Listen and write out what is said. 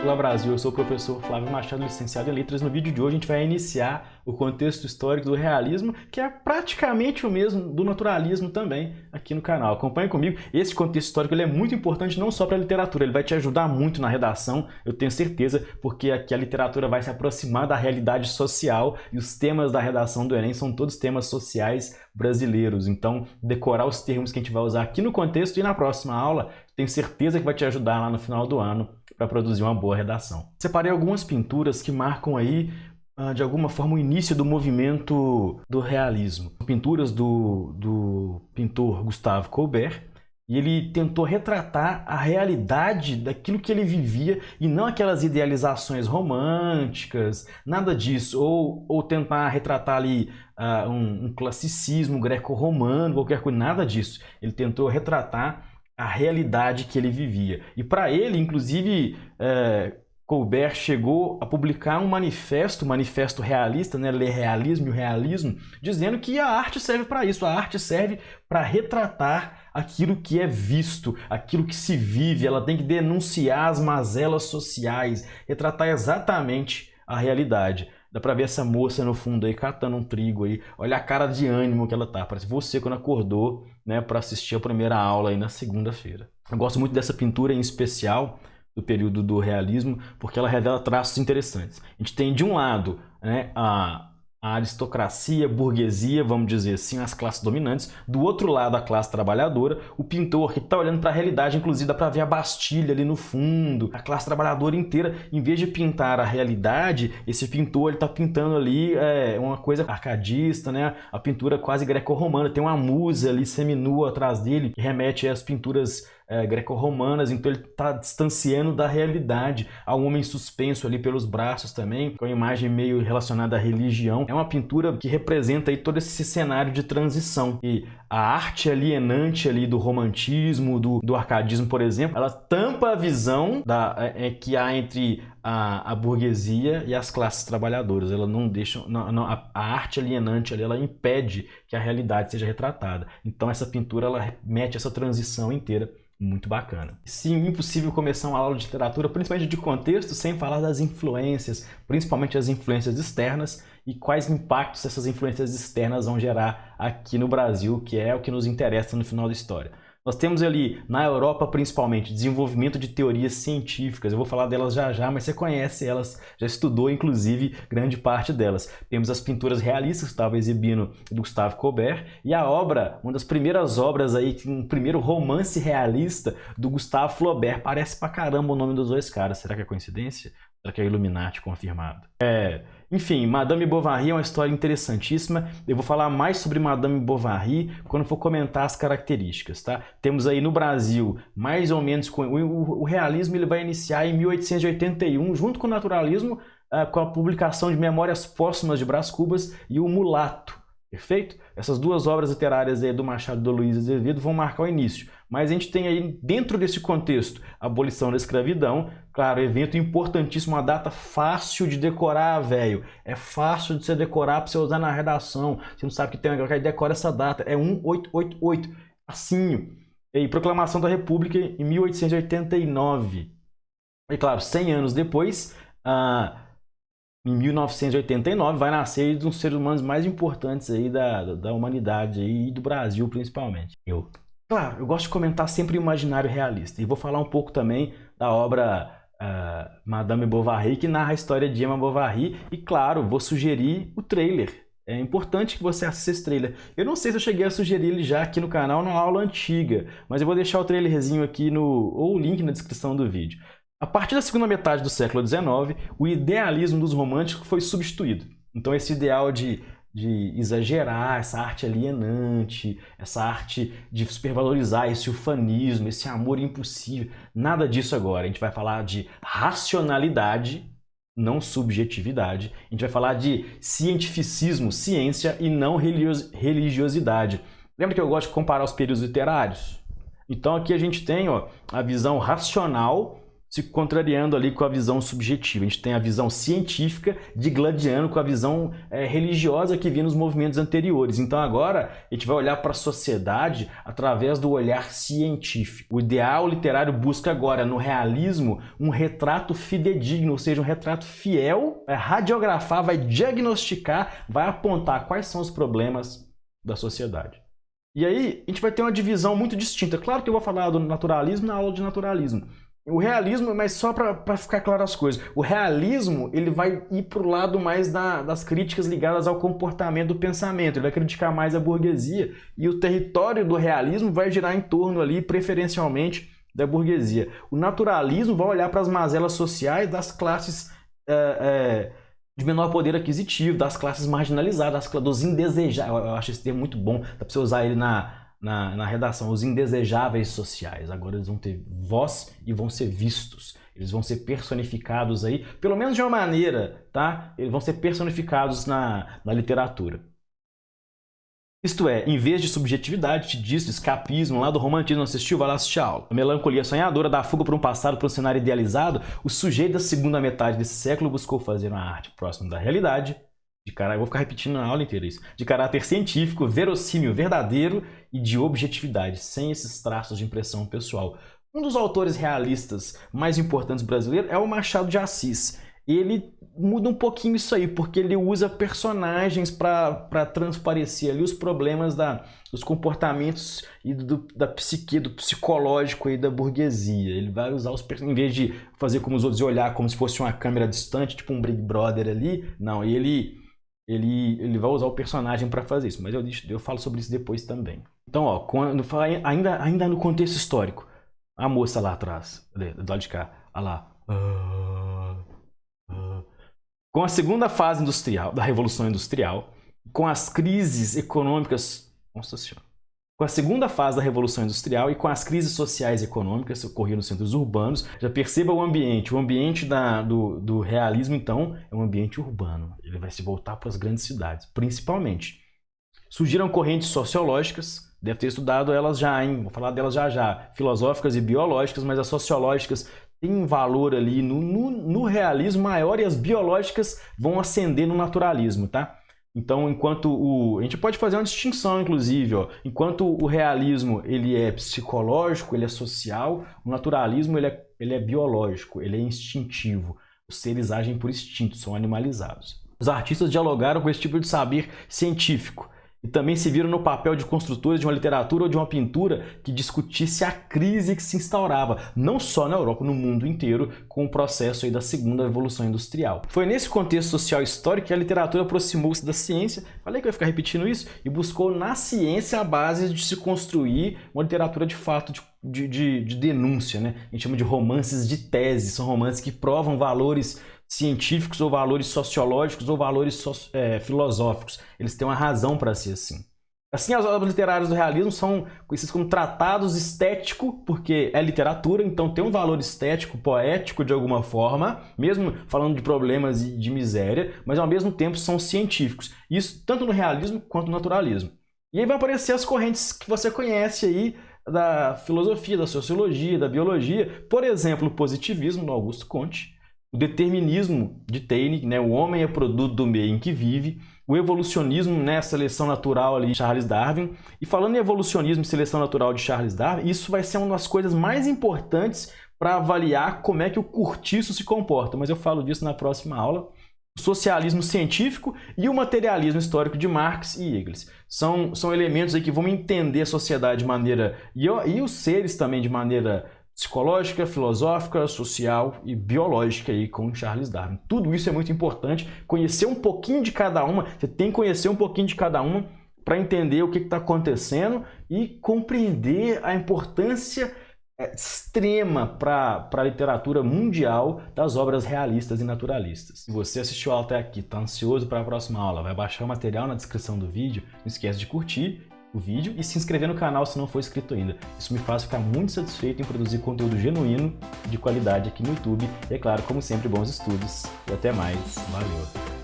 Olá Brasil, eu sou o professor Flávio Machado, licenciado em Letras. No vídeo de hoje a gente vai iniciar o contexto histórico do realismo, que é praticamente o mesmo do naturalismo também aqui no canal. Acompanhe comigo. Esse contexto histórico ele é muito importante não só para a literatura, ele vai te ajudar muito na redação, eu tenho certeza, porque aqui a literatura vai se aproximar da realidade social e os temas da redação do Enem são todos temas sociais brasileiros. Então, decorar os termos que a gente vai usar aqui no contexto e na próxima aula, tenho certeza que vai te ajudar lá no final do ano para produzir uma boa redação. Separei algumas pinturas que marcam aí, de alguma forma, o início do movimento do realismo. Pinturas do pintor Gustave Courbet, e ele tentou retratar a realidade daquilo que ele vivia e não aquelas idealizações românticas, nada disso, ou tentar retratar ali um classicismo greco-romano, qualquer coisa, nada disso. Ele tentou retratar a realidade que ele vivia. E para ele, inclusive, Courbet chegou a publicar um manifesto realista, né, Le Realisme e o Realismo, dizendo que a arte serve para isso, a arte serve para retratar aquilo que é visto, aquilo que se vive, ela tem que denunciar as mazelas sociais, retratar exatamente a realidade. Dá pra ver essa moça no fundo aí, catando um trigo aí. Olha a cara de ânimo que ela tá. Parece você quando acordou, né, para assistir a primeira aula aí na segunda-feira. Eu gosto muito dessa pintura em especial, do período do realismo, porque ela revela traços interessantes. A gente tem, de um lado, né, a aristocracia, burguesia, vamos dizer assim, as classes dominantes. Do outro lado, a classe trabalhadora, o pintor que está olhando para a realidade, inclusive dá para ver a Bastilha ali no fundo, a classe trabalhadora inteira. Em vez de pintar a realidade, esse pintor está pintando ali uma coisa arcadista, né? A pintura quase greco-romana, tem uma musa ali seminua atrás dele, que remete às pinturas greco-romanas, então ele está distanciando da realidade. Há um homem suspenso ali pelos braços também, com a imagem meio relacionada à religião. É uma pintura que representa aí todo esse cenário de transição. E a arte alienante ali do romantismo, do arcadismo, por exemplo, ela tampa a visão que há entre a burguesia e as classes trabalhadoras. Ela não deixa, a arte alienante ali, ela impede que a realidade seja retratada. Então essa pintura ela mete essa transição inteira. Muito bacana. Sim, impossível começar uma aula de literatura, principalmente de contexto, sem falar das influências, principalmente as influências externas e quais impactos essas influências externas vão gerar aqui no Brasil, que é o que nos interessa no final da história. Nós temos ali, na Europa principalmente, desenvolvimento de teorias científicas. Eu vou falar delas já já, mas você conhece elas, já estudou inclusive grande parte delas. Temos as pinturas realistas que estava exibindo do Gustave Courbet e a obra, uma das primeiras obras aí, um primeiro romance realista do Gustave Flaubert. Parece pra caramba o nome dos dois caras. Será que é coincidência? Será que é Illuminati confirmado? Enfim, Madame Bovary é uma história interessantíssima. Eu vou falar mais sobre Madame Bovary quando for comentar as características, tá? Temos aí no Brasil, mais ou menos, o realismo ele vai iniciar em 1881, junto com o naturalismo, com a publicação de Memórias Póstumas de Brás Cubas e O Mulato. Perfeito? Essas duas obras literárias aí do Machado de Luiz Azevedo vão marcar o início. Mas a gente tem aí, dentro desse contexto, a abolição da escravidão. Claro, evento importantíssimo, uma data fácil de decorar, velho. É fácil de você decorar para você usar na redação. Você não sabe que tem uma que decora essa data. É 1888. Facinho. E aí, Proclamação da República em 1889. E claro, 100 anos depois, em 1989, vai nascer um dos seres humanos mais importantes aí da humanidade aí, e do Brasil principalmente. Claro, eu gosto de comentar sempre o imaginário realista. E vou falar um pouco também da obra Madame Bovary, que narra a história de Emma Bovary. E claro, vou sugerir o trailer. É importante que você assista esse trailer. Eu não sei se eu cheguei a sugerir ele já aqui no canal, numa aula antiga. Mas eu vou deixar o trailerzinho aqui ou o link na descrição do vídeo. A partir da segunda metade do século XIX, o idealismo dos românticos foi substituído. Então esse ideal de exagerar, essa arte alienante, essa arte de supervalorizar, esse ufanismo, esse amor impossível, nada disso agora. A gente vai falar de racionalidade, não subjetividade. A gente vai falar de cientificismo, ciência e não religiosidade. Lembra que eu gosto de comparar os períodos literários? Então aqui a gente tem a visão racional, se contrariando ali com a visão subjetiva. A gente tem a visão científica digladiando com a visão religiosa que vinha nos movimentos anteriores. Então agora a gente vai olhar para a sociedade através do olhar científico. O ideal literário busca agora no realismo um retrato fidedigno, ou seja, um retrato fiel, vai radiografar, vai diagnosticar, vai apontar quais são os problemas da sociedade. E aí a gente vai ter uma divisão muito distinta. Claro que eu vou falar do naturalismo na aula de naturalismo. O realismo, mas só para ficar claro as coisas, o realismo ele vai ir para o lado mais das críticas ligadas ao comportamento do pensamento, ele vai criticar mais a burguesia, e o território do realismo vai girar em torno ali, preferencialmente, da burguesia. O naturalismo vai olhar para as mazelas sociais das classes de menor poder aquisitivo, das classes marginalizadas, dos indesejáveis. Eu acho esse termo muito bom, dá para você usar ele na redação, os indesejáveis sociais. Agora eles vão ter voz e vão ser vistos. Eles vão ser personificados aí, pelo menos de uma maneira, tá? Eles vão ser personificados na literatura. Isto é, em vez de subjetividade, disso, escapismo, lá do romantismo, não assistiu, vai lá assistir a aula. A melancolia sonhadora da fuga para um passado, para um cenário idealizado, o sujeito da segunda metade desse século buscou fazer uma arte próxima da realidade, eu vou ficar repetindo na aula inteira isso, de caráter científico, verossímil, verdadeiro e de objetividade, sem esses traços de impressão pessoal. Um dos autores realistas mais importantes brasileiros é o Machado de Assis. Ele muda um pouquinho isso aí, porque ele usa personagens para transparecer ali os problemas dos comportamentos e da psique, do psicológico aí da burguesia. Ele vai usar em vez de fazer como os outros e olhar como se fosse uma câmera distante, tipo um Big Brother ali, não, ele vai usar o personagem para fazer isso, mas eu falo sobre isso depois também. Então, ó, ainda no contexto histórico, a moça lá atrás, do lado de cá, olha lá. Com a segunda fase industrial, da Revolução Industrial, com as crises econômicas... Nossa Senhora. Com a segunda fase da Revolução Industrial e com as crises sociais e econômicas que ocorriam nos centros urbanos, já perceba o ambiente. O ambiente do realismo, então, é um ambiente urbano. Ele vai se voltar para as grandes cidades, principalmente. Surgiram correntes sociológicas, deve ter estudado elas já, hein? Vou falar delas já. Filosóficas e biológicas, mas as sociológicas têm um valor ali no realismo maior e as biológicas vão ascender no naturalismo, tá? Então, a gente pode fazer uma distinção, inclusive, ó. Enquanto o realismo ele é psicológico, ele é social, o naturalismo ele é biológico, ele é instintivo. Os seres agem por instinto, são animalizados. Os artistas dialogaram com esse tipo de saber científico e também se viram no papel de construtores de uma literatura ou de uma pintura que discutisse a crise que se instaurava, não só na Europa, no mundo inteiro, com o processo aí da segunda Revolução Industrial. Foi nesse contexto social histórico que a literatura aproximou-se da ciência, falei que eu ia ficar repetindo isso, e buscou na ciência a base de se construir uma literatura de fato de denúncia, né? A gente chama de romances de tese, são romances que provam valores científicos ou valores sociológicos ou valores filosóficos. Eles têm uma razão para ser assim. Assim, as obras literárias do realismo são conhecidas como tratados estéticos, porque é literatura, então tem um valor estético, poético de alguma forma, mesmo falando de problemas e de miséria, mas ao mesmo tempo são científicos. Isso tanto no realismo quanto no naturalismo. E aí vai aparecer as correntes que você conhece aí da filosofia, da sociologia, da biologia. Por exemplo, o positivismo, do Augusto Comte, o determinismo de Taine, né? O homem é produto do meio em que vive, o evolucionismo, né? A seleção natural ali de Charles Darwin. E falando em evolucionismo e seleção natural de Charles Darwin, isso vai ser uma das coisas mais importantes para avaliar como é que o cortiço se comporta, mas eu falo disso na próxima aula. O socialismo científico e o materialismo histórico de Marx e Engels. São elementos aí que vão entender a sociedade de maneira... E os seres também de maneira psicológica, filosófica, social e biológica aí com Charles Darwin. Tudo isso é muito importante, conhecer um pouquinho de cada uma, você tem que conhecer um pouquinho de cada uma para entender o que está acontecendo e compreender a importância extrema para a literatura mundial das obras realistas e naturalistas. Se você assistiu a aula até aqui, está ansioso para a próxima aula, vai baixar o material na descrição do vídeo, não esquece de curtir o vídeo e se inscrever no canal se não for inscrito ainda. Isso me faz ficar muito satisfeito em produzir conteúdo genuíno de qualidade aqui no YouTube. E é claro, como sempre, bons estudos e até mais. Valeu!